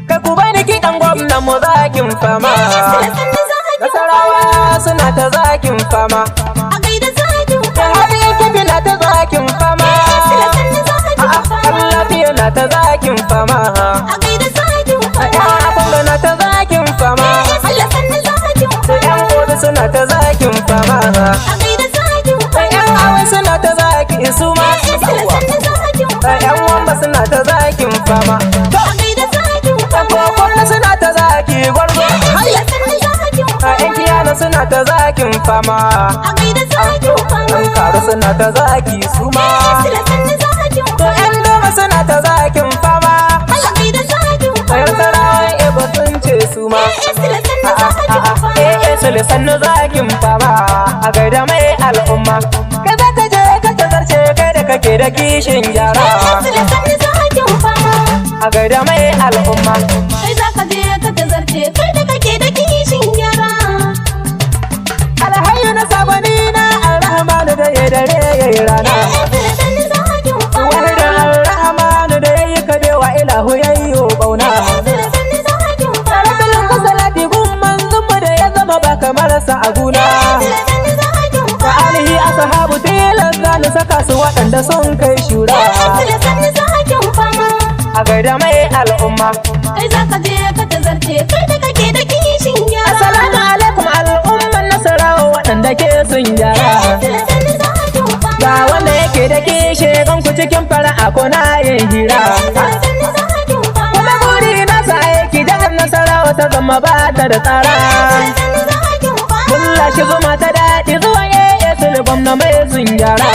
Kai ku bani kiɗan gwamnan mu zakin fama. Nasarawa suna ta zakin fama. Har yankin na ta zakin fama. Lafiya na ta zakin fama. Akwai na ta zakin fama. Yan gobe suna ta zakin fama. Yan awai suna ta zaki suma. Yan wamba suna ta zakin fama. Kokon suna ta zaki gwarzo. Yan kiyana suna ta zakin fama. Yan karu suna ta zaki suma. Yan doma suna ta zakin fama. Yan sarawan ebo sun ce suma. Sule sannu zakin fama. A gaida mai al'umma. Kai za ka je ka tazarce kai da kake da kishin gyara. A gaida mai al'umma. Kai za ka je ka tazarce kai da kake da kishin gyara. Alhayu na sabani na Alrahmanu da ya dare ya yi rana. Wani da Alrahmanu da ya yi kabewa ilahu ya yi yo bauna. Rasulun ka salati gun manzanmu da ya zama ba kamar sa a guna. Da alihi a sahabu tilan zani saka su waɗanda sun kai shura. A gaida mai al'umma. Kai za ka je ka tazarce kai da kake da kishin gyara. Assalamu alaikum al'umman Nasarawa waɗanda ke sun gyara. Ga wanda yake da kishe ganku cikin fara'a ko na yin hira. Kuma buri nasa aiki jihar Nasarawa ta zama ba ta da tsara. Mulla shi zuma ta daɗi zuwa yaya Sule gwamna mai sun gyara.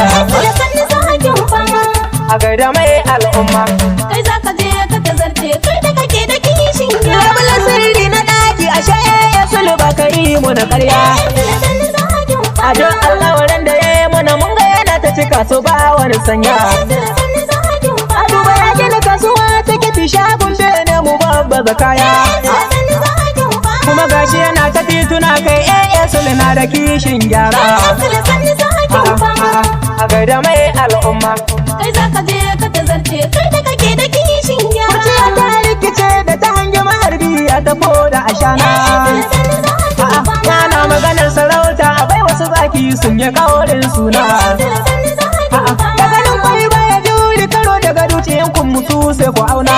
A gaida mai al'umma. Kai za ka je ka tazarce kai da kake da kishin gyara. Labulan sirri na ɗaki a yaya Sule ba ka yi mu na ƙarya. A duk alƙawarin da ya yi mana mun ga yana ta cika su ba wani sanya. A duba ya gina kasuwa ta kifi shagun bene mu babbaza kaya. Kuma gashi yana ta tituna kai Sule na da kishin gyara. A gaida mai al'umma. Kai za ka je ka tazarce kai da kake da kishin gyara. Kurciya ta rikice da ta hangi maharbi a tafo da ashana. Yana maganar sarauta abai wasu zaki sun yi kaurin suna. Da ganin kwai baya juri karo daga dukiyan kun mutu sai ku auna.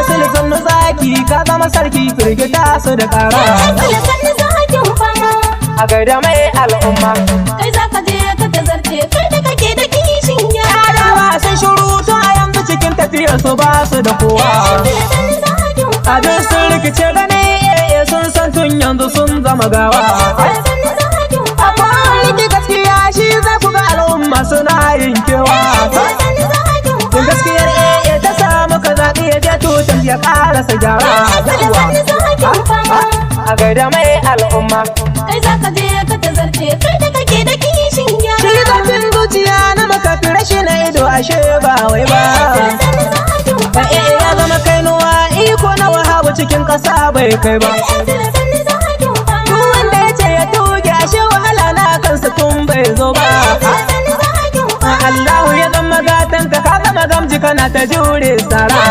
Sule sannu zaki ka zama sarki firgita su da kara. A gaida mai al'umma. Kai za ka je ka tazarce kai da kake da kishin gyara. Yarawa sun shuru to a yanzu cikin tafiyar su ba su da kowa. A duk sun rikice gani sun san tun yanzu sun zama gawa. Amma rike gaskiya shi zai ku ga al'umma suna yin kewa. In gaskiyar ta samu ka zaɓi ya je tutan ya ƙarasa gyara. A gaida mai al'umma. Kai za ka je ka tazarce kai da kake da kishin gyara. Shi zafin zuciya na makafi rashi na ido ashe ba wai ba. Ya zama kainuwa iko na wahabu cikin ƙasa bai kai ba. Duk wanda ya ce ya tuge ashe wahala na kansa tun bai zo ba. Allahu ya zama gatanka ka zama gamji kana ta jure tsara.